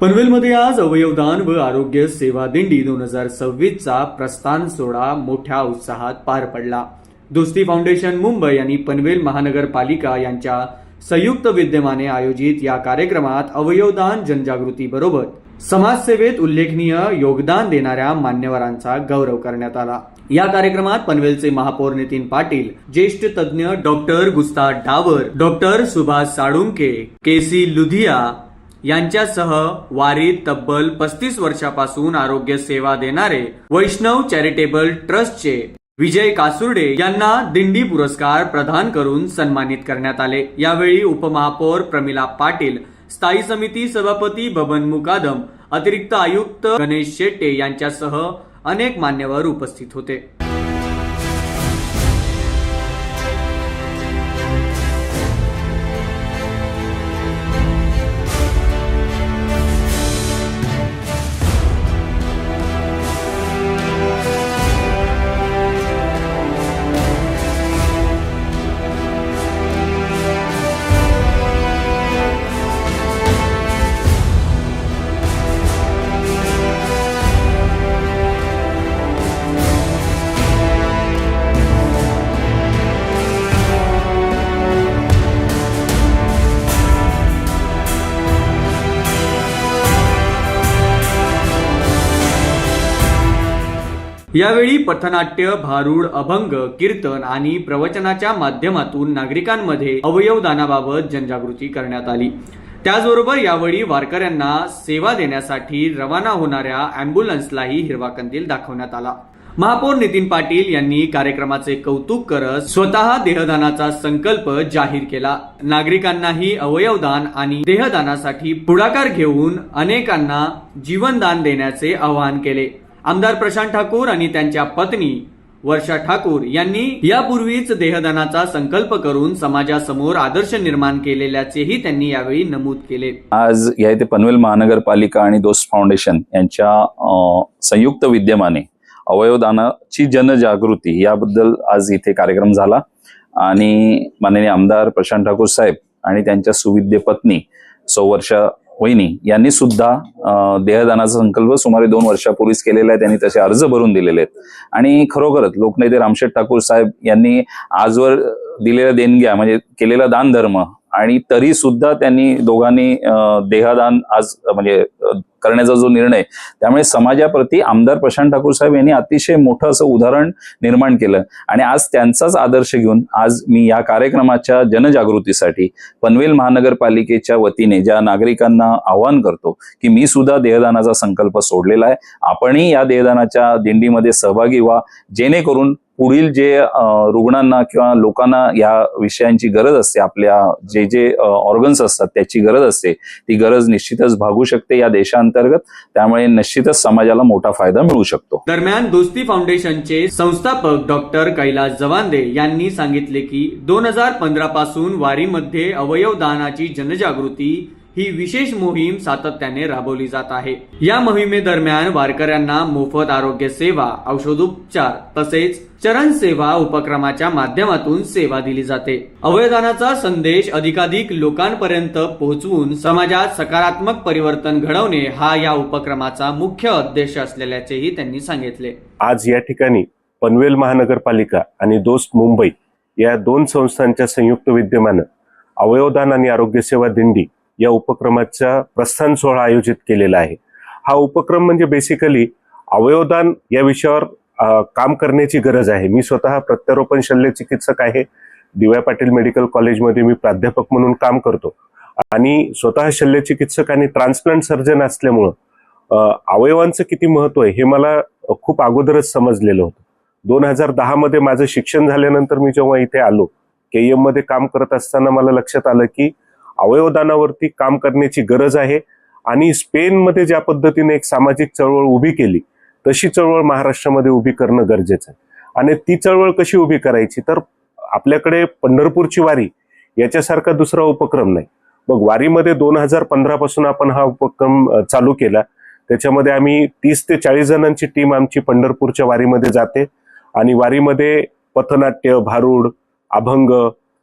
पनवेलमध्ये आज अवयवदान व आरोग्य सेवा दिंडी 2026चा प्रस्थान सोहळा मोठ्या उत्साहात पार पडला। दोस्ती फाउंडेशन मुंबई आणि पनवेल महानगरपालिका यांच्या संयुक्त विद्यमाने आयोजित या कार्यक्रमात अवयवदान जनजागृती बरोबर समाजसेवेत उल्लेखनीय योगदान देणाऱ्या मान्यवरांचा गौरव करण्यात आला। या कार्यक्रमात पनवेलचे महापौर नितीन पाटील, ज्येष्ठ तज्ञ डॉक्टर गुस्ता डावर, डॉक्टर सुभाष साळुंके, केसी लुधिया यांच्यासह वारीत तब्बल 35 वर्षापासून आरोग्य सेवा देणारे वैष्णव चॅरिटेबल ट्रस्टचे विजय कासुर्डे यांना दिंडी पुरस्कार प्रदान करून सन्मानित करण्यात आले। यावेळी उपमहापौर प्रमिला पाटील, स्थायी समिती सभापती बबन मुकादम, अतिरिक्त आयुक्त गणेश शेट्टे यांच्यासह अनेक मान्यवर उपस्थित होते। यावेळी पथनाट्य, भारूड, अभंग, कीर्तन आणि प्रवचनाच्या माध्यमातून नागरिकांमध्ये अवयवदानाबाबत जनजागृती करण्यात आली। त्याचबरोबर यावेळी वारकऱ्यांना सेवा देण्यासाठी रवाना होणाऱ्या अँब्युलन्सलाही हिरवा कंदील दाखवण्यात आला। महापौर नितीन पाटील यांनी कार्यक्रमाचे कौतुक करत स्वतः देहदानाचा संकल्प जाहीर केला। नागरिकांनाही अवयवदान आणि देहदानासाठी पुढाकार घेऊन अनेकांना जीवनदान देण्याचे आवाहन केले। आमदार प्रशांत ठाकूर आणि त्यांच्या पत्नी वर्षा ठाकूर यांनी यापूर्वीच देहदानाचा संकल्प करून समाजासमोर आदर्श निर्माण केलेल्याचेही त्यांनी यावेळी नमूद केले। आज या इथे पनवेल महानगरपालिका आणि दोस्त फाउंडेशन यांच्या संयुक्त विद्यमाने अवयवदानाची जनजागृती याबद्दल आज इथे कार्यक्रम झाला आणि माननीय आमदार प्रशांत ठाकूर साहेब आणि त्यांच्या सुविद्य पत्नी वर्षा वहिनी यांनी सुद्धा देहदानाचा संकल्प सुमारे 2 वर्षापूर्वीच केलेला आहे। त्यांनी तसे अर्ज भरून दिलेले आहेत आणि खरोखरच लोकनेते रामशेठ ठाकूर साहेब यांनी आजवर दिलेल्या देणग्या म्हणजे केलेला दान धर्म आणि तरी सुद्धा त्यांनी दोघांनी देहदान आज म्हणजे करण्याचा जो निर्णय, त्यामुळे समाजाप्रती आमदार प्रशांत ठाकूर साहेब यांनी अतिशय मोठं असं उदाहरण निर्माण केलं आणि आज त्यांचाच आदर्श घेऊन आज मी या कार्यक्रमाच्या जनजागृतीसाठी पनवेल महानगरपालिकेच्या वतीने ज्या नागरिकांना आवाहन करतो की मी सुद्धा देहदानाचा संकल्प सोडलेला आहे, आपणही या देहदानाच्या दिंडीमध्ये सहभागी व्हा, जेणेकरून पुढील जे रुग्णांना किंवा लोकांना या विषयांची गरज असते, आपल्या जे जे ऑर्गन्स असतात त्याची गरज असते, ती गरज निश्चितच भागू शकते या देशांतर्गत। त्यामुळे निश्चितच समाजाला मोठा फायदा मिळू शकतो। दरम्यान दोस्ती फाउंडेशनचे संस्थापक डॉक्टर कैलास जवांदे यांनी सांगितले की 2015 पासून वारीमध्ये अवयवदानाची जनजागृती ही विशेष मोहीम सातत्याने राबवली जात आहे। या मोहिमेदरम्यान वारकऱ्यांना मोफत आरोग्य सेवा, औषधोपचार तसेच चरण सेवा उपक्रमाच्या माध्यमातून सेवा दिली जाते। अवयवदानाचा संदेश अधिकाधिक लोकांपर्यंत पोहोचवून समाजात सकारात्मक परिवर्तन घडवणे हा या उपक्रमाचा मुख्य उद्देश असल्याचेही त्यांनी सांगितले। आज या ठिकाणी पनवेल महानगरपालिका आणि दोस्त मुंबई या 2 संस्थांच्या संयुक्त विद्यमाने अवयवदान आणि आरोग्य सेवा दिंडी या उपक्रमाचा प्रस्थान सोहळा आयोजित केलेला आहे। हा उपक्रम म्हणजे बेसिकली अवयवदान या विषयावर काम करण्याची गरज आहे। मी स्वतः प्रत्यारोपण शल्य चिकित्सक आहे, डी.वाय. पाटील मेडिकल कॉलेजमध्ये मी प्राध्यापक म्हणून काम करतो आणि स्वतः शल्य चिकित्सक आणि ट्रान्सप्लांट सर्जन असल्यामुळं अवयवांचं किती महत्व आहे हे मला खूप अगोदरच समजलेलं होतं। 2010 मध्ये माझं शिक्षण झाल्यानंतर मी जेव्हा इथे आलो, KEM मध्ये काम करत असताना मला लक्षात आलं की अवयवदानावरती काम करण्याची गरज आहे आणि स्पेनमध्ये ज्या पद्धतीने एक सामाजिक चळवळ उभी केली तशी चळवळ महाराष्ट्रामध्ये उभी करणं गरजेचं आहे। आणि ती चळवळ कशी उभी करायची, तर आपल्याकडे पंढरपूरची वारी याच्यासारखा दुसरा उपक्रम नाही। मग वारीमध्ये 2015 पासून आपण हा उपक्रम चालू केला। त्याच्यामध्ये आम्ही 30 ते 40 जणांची टीम आमची पंढरपूरच्या वारीमध्ये जाते आणि वारीमध्ये पथनाट्य, भारूड, अभंग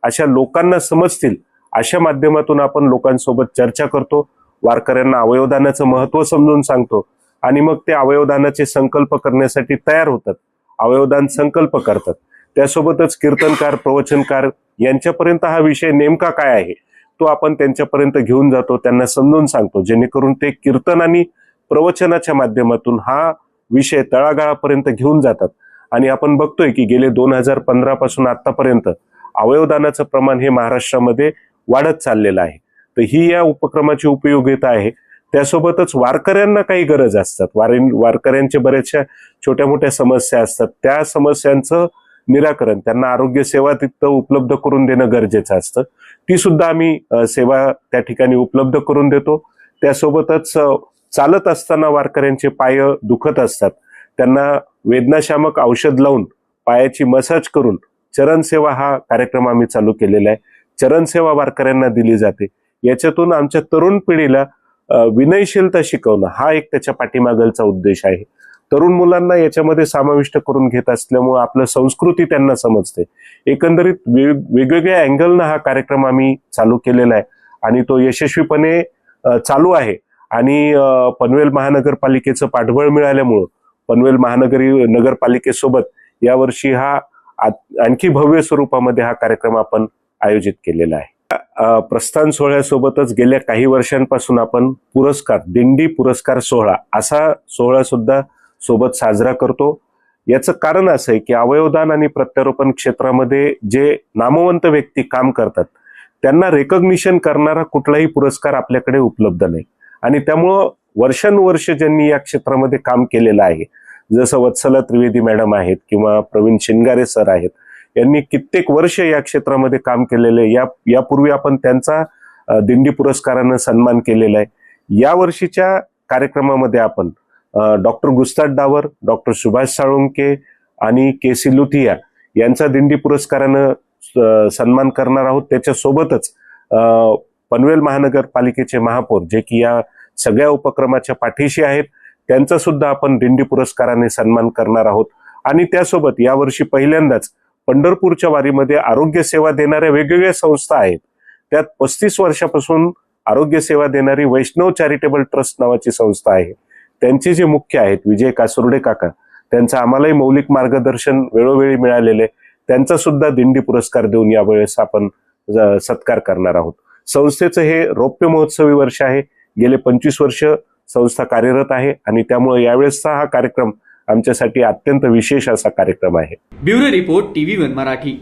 अशा लोकांना समजतील अशा माध्यमातून आपण लोकांसोबत चर्चा करतो, वारकऱ्यांना अवयवदानाचं महत्व समजून सांगतो आणि मग ते अवयवदानाचे संकल्प करण्यासाठी तयार होतात, अवयवदान संकल्प करतात. त्यासोबतच कीर्तनकार, प्रवचनकार यांच्यापर्यंत हा विषय नेमका काय आहे तो आपण त्यांच्यापर्यंत घेऊन जातो, त्यांना समजून सांगतो, जेणेकरून ते कीर्तन आणि प्रवचनाच्या माध्यमातून हा विषय तळागाळापर्यंत घेऊन जातात. आणि आपण बघतोय की गेले 2015 पासून आतापर्यंत अवयवदानाचं प्रमाण हे महाराष्ट्रामध्ये वाढत चाललेलं आहे. तर ही या उपक्रमाची उपयोगिता आहे. त्यासोबतच वारकऱ्यांना काही गरज असतात, वारकऱ्यांचे बऱ्याचशा छोट्या मोठ्या समस्या असतात, त्या समस्यांचं निराकरण त्यांना आरोग्य सेवा तिथं उपलब्ध करून देणं गरजेचं असतं. ती सुद्धा आम्ही सेवा त्या ठिकाणी उपलब्ध करून देतो. त्यासोबतच चालत असताना वारकऱ्यांचे पाय दुखत असतात, त्यांना वेदनाशामक औषध लावून पायाची मसाज करून चरणसेवा हा कार्यक्रम आम्ही चालू केलेला आहे. चरणसेवा वारकऱ्यांना दिली जाते. याच्यातून आमच्या तरुण पिढीला विनयशीलता शिकवणं हा एक त्याच्या पाठीमागलचा उद्देश आहे. तरुण मुलांना याच्यामध्ये समाविष्ट करून घेत असल्यामुळे आपलं संस्कृती त्यांना समजते. एकंदरीत वेगवेगळ्या अँगलनं हा कार्यक्रम आम्ही चालू केलेला आहे आणि तो यशस्वीपणे चालू आहे. आणि पनवेल महानगरपालिकेचं पाठबळ मिळाल्यामुळं पनवेल नगरपालिकेसोबत यावर्षी हा आणखी भव्य स्वरूपामध्ये हा कार्यक्रम आपण आयोजित केलेला आहे. प्रस्थान सोहळ्यासोबतच गेल्या काही वर्षांपासून आपण दिंडी पुरस्कार सोहळा असा सोहळा सुद्धा सोबत साजरा करतो. याचं कारण असं आहे की अवयवदान आणि प्रत्यारोपण क्षेत्रामध्ये जे नामवंत व्यक्ती काम करतात त्यांना रेकॉग्निशन करणारा कुठलाही पुरस्कार आपल्याकडे उपलब्ध नाही. आणि त्यामुळं वर्षानुवर्ष ज्यांनी या क्षेत्रामध्ये काम केलेलं आहे, जसं वत्सला त्रिवेदी मॅडम आहेत किंवा प्रवीण शिंगारे सर आहेत, यांनी कित्येक वर्ष या क्षेत्रामध्ये काम केलेले. यापूर्वी आपण त्यांचा दिंडी पुरस्कारानं सन्मान केलेला आहे. या वर्षीच्या कार्यक्रमामध्ये आपण डॉक्टर गुस्ताद डावर, डॉक्टर सुभाष साळुंके आणि के.सी. लुथिया यांचा दिंडी पुरस्कारानं सन्मान करणार आहोत. त्याच्यासोबतच पनवेल महानगरपालिकेचे महापौर जे की या सगळ्या उपक्रमाच्या पाठीशी आहेत, त्यांचा सुद्धा आपण दिंडी पुरस्काराने सन्मान करणार आहोत. आणि त्यासोबत यावर्षी पहिल्यांदाच पंढरपूरच्या वारीमध्ये आरोग्य सेवा देणाऱ्या वेगवेगळ्या संस्था आहेत. त्यात 35 वर्षापासून आरोग्य सेवा देणारी वैष्णव चॅरिटेबल ट्रस्ट नावाची संस्था आहे. त्यांचे जे मुख्य आहेत विजय कासुर्डे काका, त्यांचं आम्हालाही मौलिक मार्गदर्शन वेळोवेळी मिळालेले, त्यांचा सुद्धा दिंडी पुरस्कार देऊन यावेळेस आपण सत्कार करणार आहोत. संस्थेचं हे रौप्य महोत्सवी वर्ष आहे. गेले 25 वर्ष संस्था कार्यरत आहे आणि त्यामुळे यावेळेसचा हा कार्यक्रम आमच्यासाठी अत्यंत विशेष असा कार्यक्रम आहे. Bureau report TV1 Marathi.